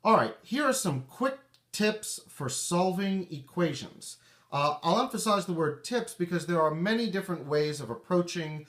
All right, here are some quick tips for solving equations. I'll emphasize the word tips because there are many different ways of approaching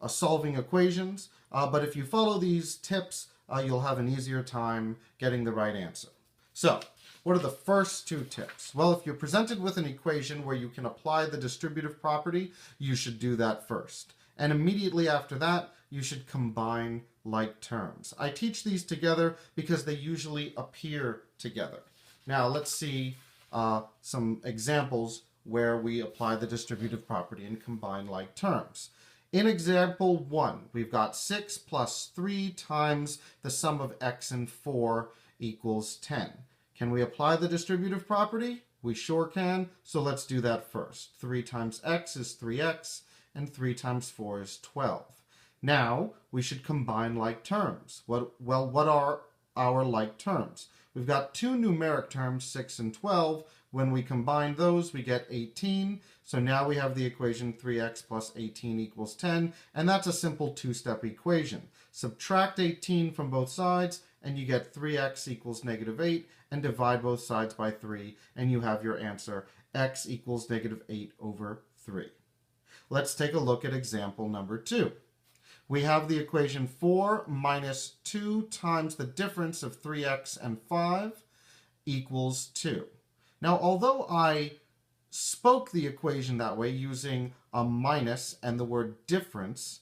solving equations, but if you follow these tips, you'll have an easier time getting the right answer. So, what are the first two tips? Well, if you're presented with an equation where you can apply the distributive property, you should do that first. And immediately after that, you should combine like terms. I teach these together because they usually appear together. Now, let's see some examples where we apply the distributive property and combine like terms. In example 1, we've got 6 plus 3 times the sum of x and 4 equals 10. Can we apply the distributive property? We sure can, so let's do that first. 3 times x is 3x, and 3 times 4 is 12. Now, we should combine like terms. What are our like terms? We've got two numeric terms, 6 and 12. When we combine those, we get 18. So now we have the equation 3x plus 18 equals 10, and that's a simple two-step equation. Subtract 18 from both sides, and you get 3x equals negative 8, and divide both sides by 3, and you have your answer, x equals negative 8 over 3. Let's take a look at example number 2. We have the equation 4 minus 2 times the difference of 3x and 5 equals 2. Now, although I spoke the equation that way using a minus and the word difference,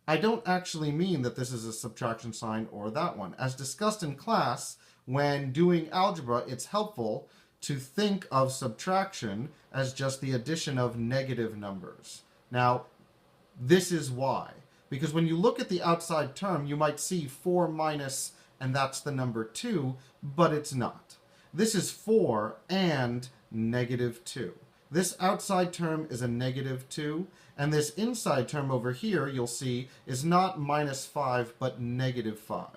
I don't actually mean that this is a subtraction sign or that one. As discussed in class, when doing algebra, it's helpful to think of subtraction as just the addition of negative numbers. Now, this is why. Because when you look at the outside term, you might see 4 minus, and that's the number 2, but it's not. This is 4 and negative 2. This outside term is a negative 2, and this inside term over here, you'll see, is not minus 5, but negative 5.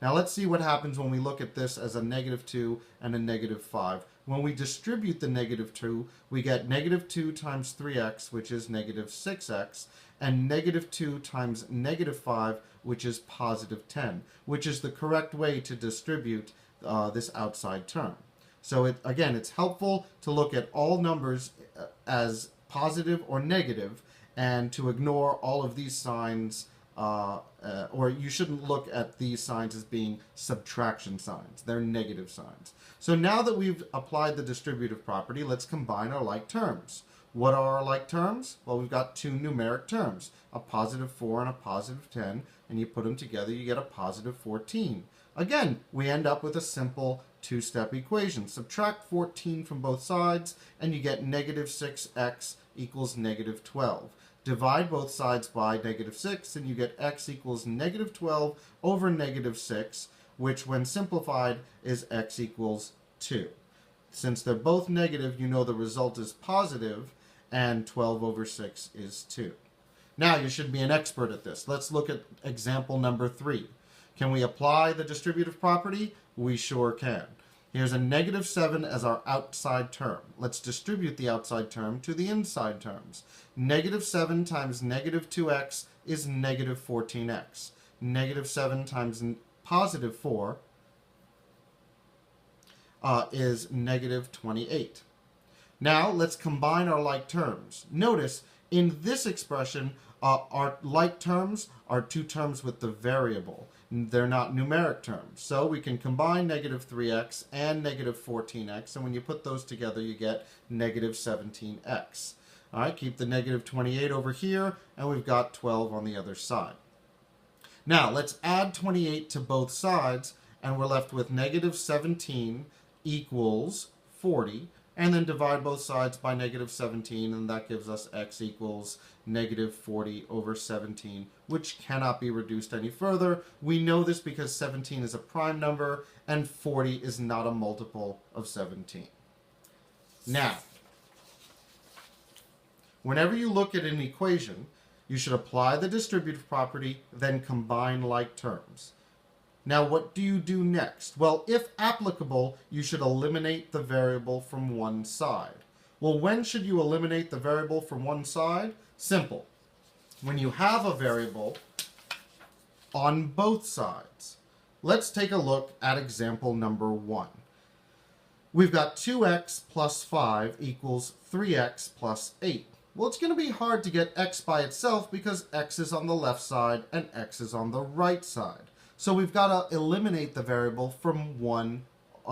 Now let's see what happens when we look at this as a negative 2 and a negative 5. When we distribute the negative 2, we get negative 2 times 3x, which is negative 6x, and negative 2 times negative 5, which is positive 10, which is the correct way to distribute this outside term. So again, it's helpful to look at all numbers as positive or negative, and to ignore all of these signs, or you shouldn't look at these signs as being subtraction signs. They're negative signs. So now that we've applied the distributive property, let's combine our like terms. What are our like terms? Well, we've got two numeric terms, a positive 4 and a positive 10, and you put them together, you get a positive 14. Again, we end up with a simple two-step equation. Subtract 14 from both sides, and you get negative 6x equals negative 12. Divide both sides by negative 6, and you get x equals negative 12 over negative 6, which when simplified is x equals 2. Since they're both negative, you know the result is positive, and 12 over 6 is 2. Now, you should be an expert at this. Let's look at example number 3. Can we apply the distributive property? We sure can. Here's a negative 7 as our outside term. Let's distribute the outside term to the inside terms. Negative 7 times negative 2x is negative 14x. Negative 7 times positive 4 is negative 28. Now, let's combine our like terms. Notice, in this expression, our like terms are two terms with the variable. They're not numeric terms. So we can combine negative 3x and negative 14x, and when you put those together, you get negative 17x. All right, keep the negative 28 over here, and we've got 12 on the other side. Now, let's add 28 to both sides, and we're left with negative 17 equals 40, and then divide both sides by negative 17, and that gives us x equals negative 40 over 17, which cannot be reduced any further. We know this because 17 is a prime number, and 40 is not a multiple of 17. Now, whenever you look at an equation, you should apply the distributive property, then combine like terms. Now, what do you do next? Well, if applicable, you should eliminate the variable from one side. Well, when should you eliminate the variable from one side? Simple. When you have a variable on both sides. let's take a look at example number 1. We've got 2x plus 5 equals 3x plus 8. Well, it's going to be hard to get x by itself because x is on the left side and x is on the right side. So we've got to eliminate the variable from one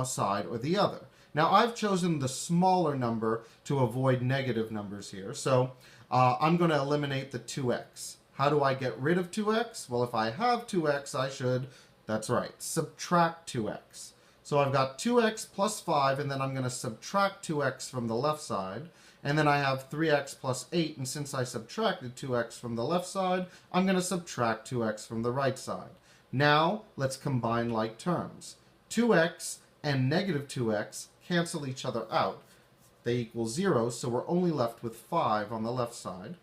side or the other. Now, I've chosen the smaller number to avoid negative numbers here. So I'm going to eliminate the 2x. How do I get rid of 2x? Well, if I have 2x, I should, that's right, subtract 2x. So I've got 2x plus 5, and then I'm going to subtract 2x from the left side. And then I have 3x plus 8, and since I subtracted 2x from the left side, I'm going to subtract 2x from the right side. Now, let's combine like terms. 2x and negative 2x cancel each other out. They equal 0, so we're only left with 5 on the left side.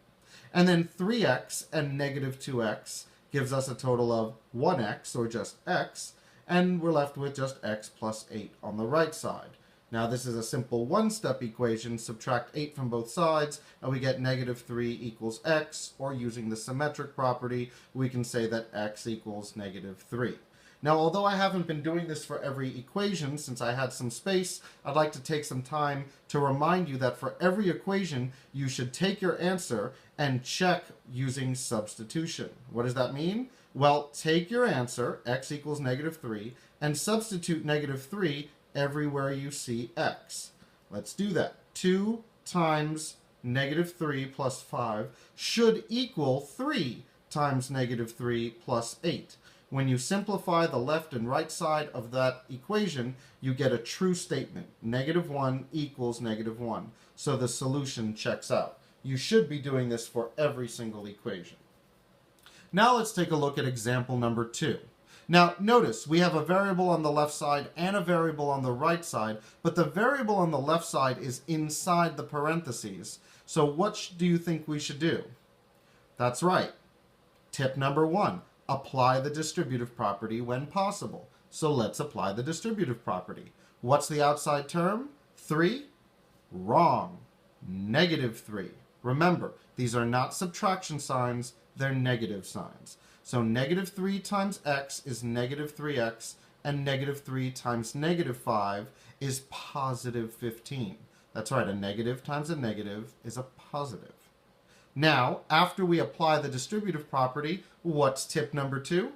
And then 3x and negative 2x gives us a total of 1x, or just x, and we're left with just x plus 8 on the right side. Now this is a simple one-step equation. Subtract 8 from both sides, and we get negative 3 equals x, or using the symmetric property, we can say that x equals negative 3. Now, although I haven't been doing this for every equation since I had some space, I'd like to take some time to remind you that for every equation, you should take your answer and check using substitution. What does that mean? Well, take your answer, x equals negative 3, and substitute negative 3 everywhere you see x. Let's do that. 2 times negative 3 plus 5 should equal 3 times negative 3 plus 8. When you simplify the left and right side of that equation, you get a true statement. Negative 1 equals negative 1. So the solution checks out. You should be doing this for every single equation. Now let's take a look at example number 2. Now notice we have a variable on the left side and a variable on the right side, but the variable on the left side is inside the parentheses. So what do you think we should do? That's right. Tip number 1. Apply the distributive property when possible. So let's apply the distributive property. What's the outside term? 3? Wrong. Negative 3. Remember, these are not subtraction signs, they're negative signs. So negative 3 times x is negative 3x, and negative 3 times negative 5 is positive 15. That's right, a negative times a negative is a positive. Now, after we apply the distributive property, what's tip number 2?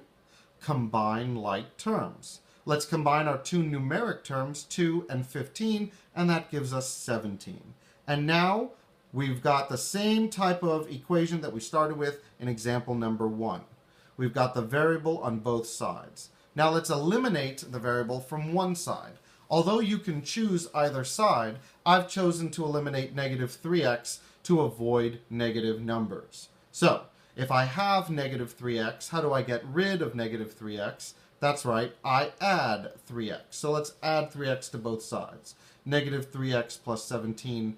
Combine like terms. Let's combine our two numeric terms, 2 and 15, and that gives us 17. And now, we've got the same type of equation that we started with in example number 1. We've got the variable on both sides. Now let's eliminate the variable from one side. Although you can choose either side, I've chosen to eliminate negative 3x to avoid negative numbers. So, if I have negative 3x, how do I get rid of negative 3x? That's right, I add 3x. So let's add 3x to both sides. Negative 3x plus 17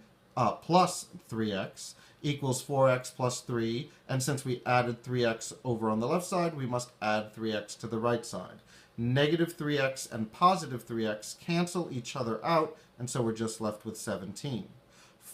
plus 3x equals 4x plus 3, and since we added 3x over on the left side, we must add 3x to the right side. Negative 3x and positive 3x cancel each other out, and so we're just left with 17.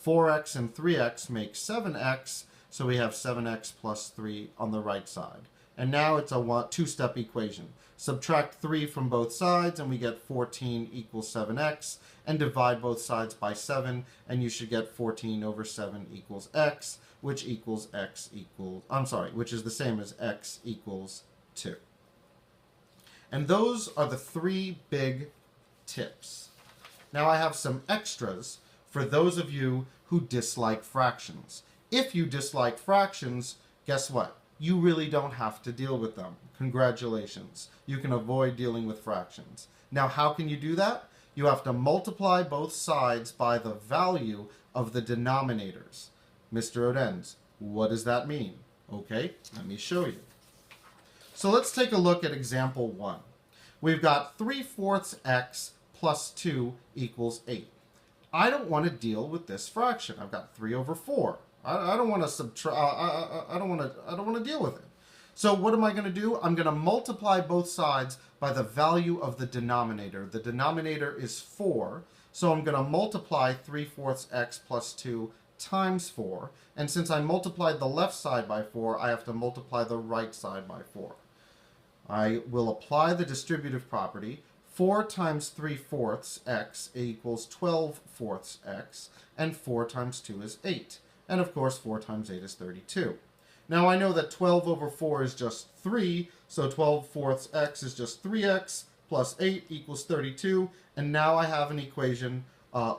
4x and 3x make 7x, so we have 7x plus 3 on the right side. And now it's a two-step equation. Subtract 3 from both sides, and we get 14 equals 7x, and divide both sides by 7, and you should get 14 over 7 equals x, which is the same as x equals 2. And those are the 3 big tips. Now I have some extras for those of you who dislike fractions. If you dislike fractions, guess what? You really don't have to deal with them. Congratulations. You can avoid dealing with fractions. Now, how can you do that? You have to multiply both sides by the value of the denominators. Mr. Odenz, what does that mean? Okay, let me show you. So let's take a look at example 1. We've got 3/4 x plus 2 equals 8. I don't want to deal with this fraction. I've got 3 over 4. I don't want to subtract. I don't want to deal with it. So what am I going to do? I'm going to multiply both sides by the value of the denominator. The denominator is 4, so I'm going to multiply 3/4 x plus 2 times 4. And since I multiplied the left side by 4, I have to multiply the right side by 4. I will apply the distributive property. 4 times 3/4 x equals 12/4 x, and 4 times 2 is 8. And of course, 4 times 8 is 32. Now I know that 12 over 4 is just 3, so 12/4 x is just 3x plus 8 equals 32, and now I have an equation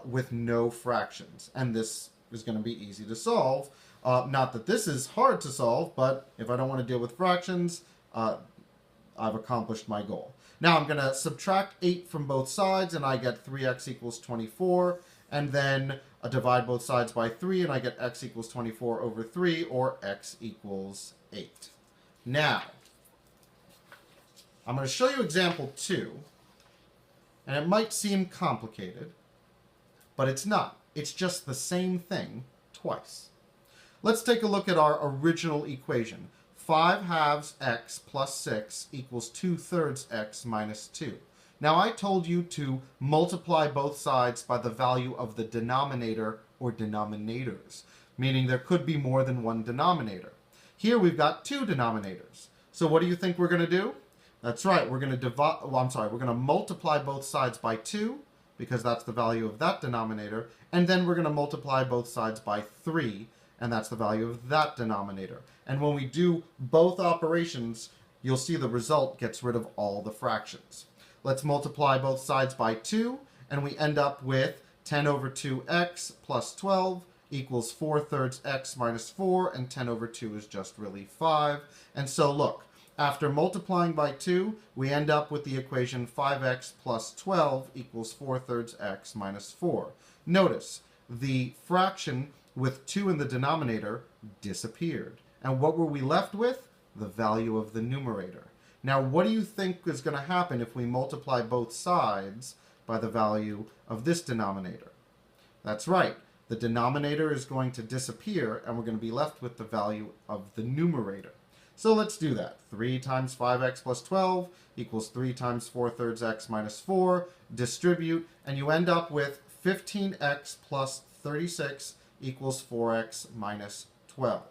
with no fractions. And this is going to be easy to solve. Not that this is hard to solve, but if I don't want to deal with fractions, I've accomplished my goal. Now I'm going to subtract 8 from both sides, and I get 3x equals 24, and then divide both sides by 3, and I get x equals 24 over 3, or x equals 8. Now, I'm going to show you example 2, and it might seem complicated, but it's not. It's just the same thing twice. Let's take a look at our original equation. 5/2 x plus 6 equals 2/3 x minus 2. Now I told you to multiply both sides by the value of the denominator or denominators, meaning there could be more than one denominator. Here we've got two denominators. So what do you think we're going to do? That's right, we're going to we're going to multiply both sides by 2, because that's the value of that denominator, and then we're going to multiply both sides by 3, and that's the value of that denominator. And when we do both operations, you'll see the result gets rid of all the fractions. Let's multiply both sides by 2, and we end up with 10 over 2x plus 12 equals 4/3 x minus 4, and 10 over 2 is just really 5. And so look, after multiplying by 2, we end up with the equation 5x plus 12 equals 4/3 x minus 4. Notice, the fraction with 2 in the denominator disappeared. And what were we left with? The value of the numerator. Now, what do you think is going to happen if we multiply both sides by the value of this denominator? That's right. The denominator is going to disappear, and we're going to be left with the value of the numerator. So let's do that. 3 times 5x plus 12 equals 3 times 4/3 x minus 4. Distribute, and you end up with 15x plus 36 equals 4x minus 12.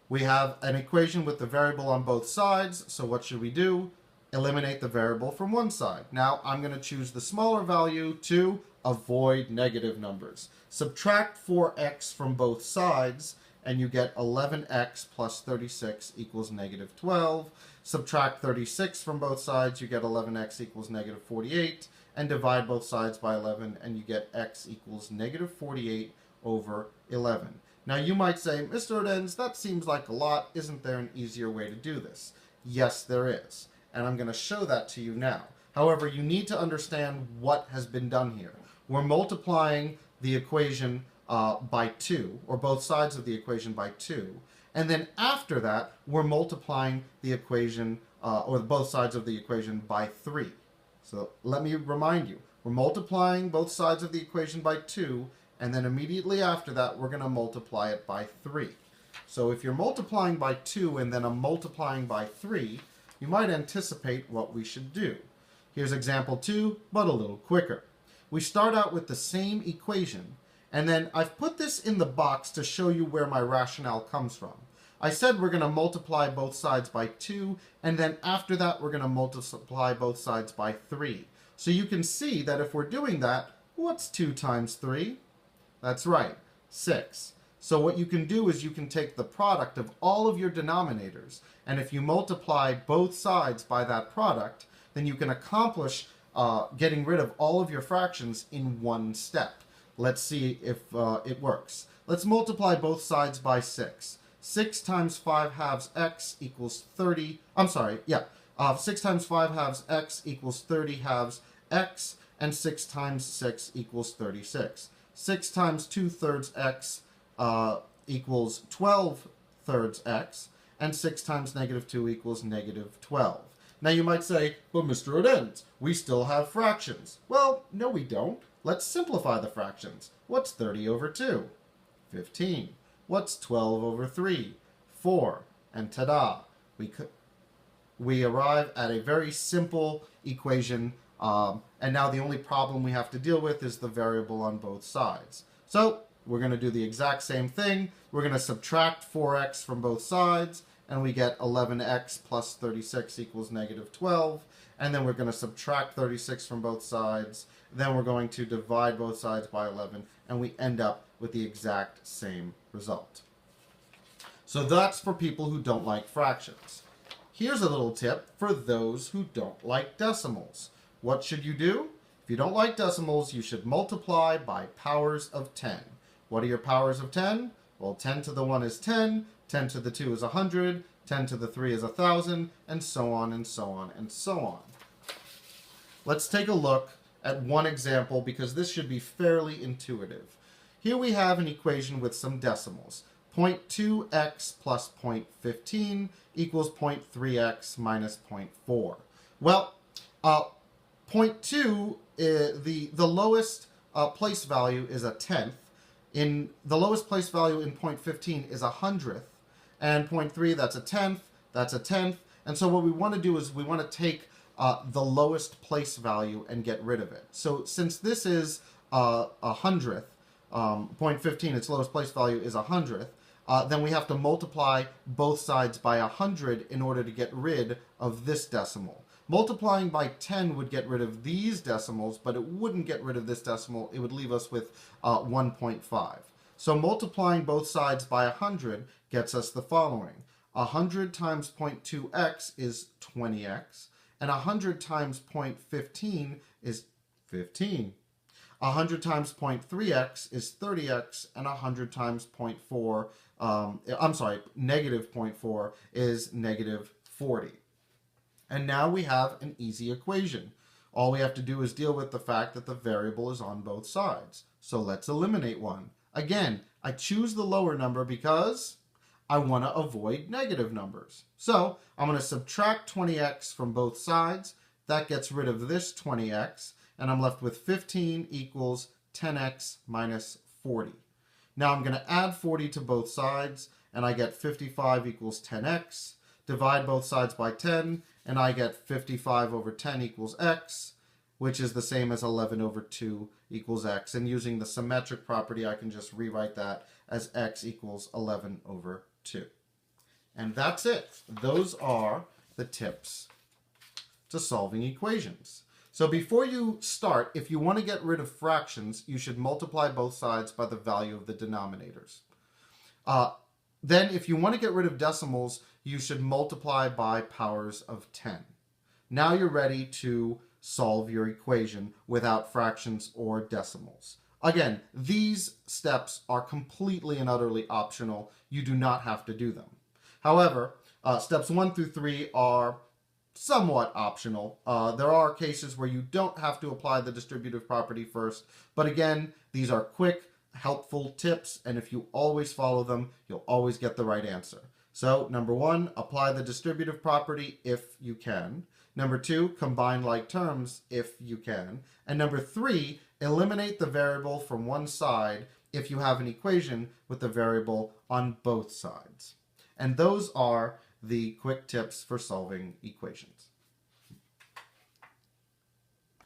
We have an equation with the variable on both sides, so what should we do? Eliminate the variable from one side. Now I'm going to choose the smaller value to avoid negative numbers. Subtract 4x from both sides, and you get 11x plus 36 equals negative 12. Subtract 36 from both sides, you get 11x equals negative 48, and divide both sides by 11, and you get x equals negative 48 over 11. Now you might say, Mr. Odenz, that seems like a lot. Isn't there an easier way to do this? Yes, there is. And I'm going to show that to you now. However, you need to understand what has been done here. We're multiplying the equation by 2, or both sides of the equation by 2. And then after that, we're multiplying the equation, or both sides of the equation by 3. So let me remind you, we're multiplying both sides of the equation by 2, and then immediately after that, we're going to multiply it by 3. So if you're multiplying by 2 and then I'm multiplying by 3, you might anticipate what we should do. Here's example 2, but a little quicker. We start out with the same equation, and then I've put this in the box to show you where my rationale comes from. I said we're going to multiply both sides by 2, and then after that we're going to multiply both sides by 3. So you can see that if we're doing that, what's 2 times 3? That's right, 6. So what you can do is you can take the product of all of your denominators, and if you multiply both sides by that product, then you can accomplish getting rid of all of your fractions in one step. Let's see if it works. Let's multiply both sides by 6. 6 times 5/2 x equals 30. 6 times 5/2 x equals 30/2 x, and 6 times 6 equals 36. 6 times 2/3 x equals 12/3 x, and 6 times negative 2 equals negative 12. Now you might say, but Mr. Odenz, we still have fractions. Well, no we don't. Let's simplify the fractions. What's 30 over 2? 15. What's 12 over 3? 4. And ta-da! We arrive at a very simple equation, and now the only problem we have to deal with is the variable on both sides. So we're going to do the exact same thing. We're going to subtract 4x from both sides, and we get 11x plus 36 equals negative 12. And then we're going to subtract 36 from both sides. Then we're going to divide both sides by 11, and we end up with the exact same result. So that's for people who don't like fractions. Here's a little tip for those who don't like decimals. What should you do? If you don't like decimals, you should multiply by powers of 10. What are your powers of 10? Well, 10 to the 1 is 10, 10 to the 2 is 100, 10 to the 3 is 1,000, and so on and so on and so on. Let's take a look at one example because this should be fairly intuitive. Here we have an equation with some decimals. 0.2x plus 0.15 equals 0.3x minus 0.4. Well, 0.2, the lowest place value is a tenth. The lowest place value in 0.15 is a hundredth. And 0.3, that's a tenth, that's a tenth. And so what we want to do is we want to take the lowest place value and get rid of it. So since this is a hundredth, 0.15, its lowest place value is a hundredth, then we have to multiply both sides by 100 in order to get rid of this decimal. Multiplying by 10 would get rid of these decimals, but it wouldn't get rid of this decimal. It would leave us with 1.5. So multiplying both sides by 100 gets us the following. 100 times 0.2x is 20x, and 100 times 0.15 is 15. 100 times 0.3x is 30x, and 100 times negative 0.4 is negative 40. And now we have an easy equation. All we have to do is deal with the fact that the variable is on both sides. So let's eliminate one. Again, I choose the lower number because I want to avoid negative numbers. So I'm going to subtract 20x from both sides. That gets rid of this 20x, and I'm left with 15 equals 10x minus 40. Now I'm going to add 40 to both sides, and I get 55 equals 10x. Divide both sides by 10, and I get 55 over 10 equals x, which is the same as 11 over 2 equals x. And using the symmetric property, I can just rewrite that as x equals 11 over 2. And that's it. Those are the tips to solving equations. So before you start, if you want to get rid of fractions, you should multiply both sides by the value of the denominators. Then if you want to get rid of decimals, you should multiply by powers of 10. Now you're ready to solve your equation without fractions or decimals. Again, these steps are completely and utterly optional. You do not have to do them. However, steps 1 through 3 are somewhat optional. There are cases where you don't have to apply the distributive property first, but again, these are quick, helpful tips, and if you always follow them, you'll always get the right answer. So, number 1, apply the distributive property if you can. Number 2, combine like terms if you can. And number 3, eliminate the variable from one side if you have an equation with the variable on both sides. And those are the quick tips for solving equations.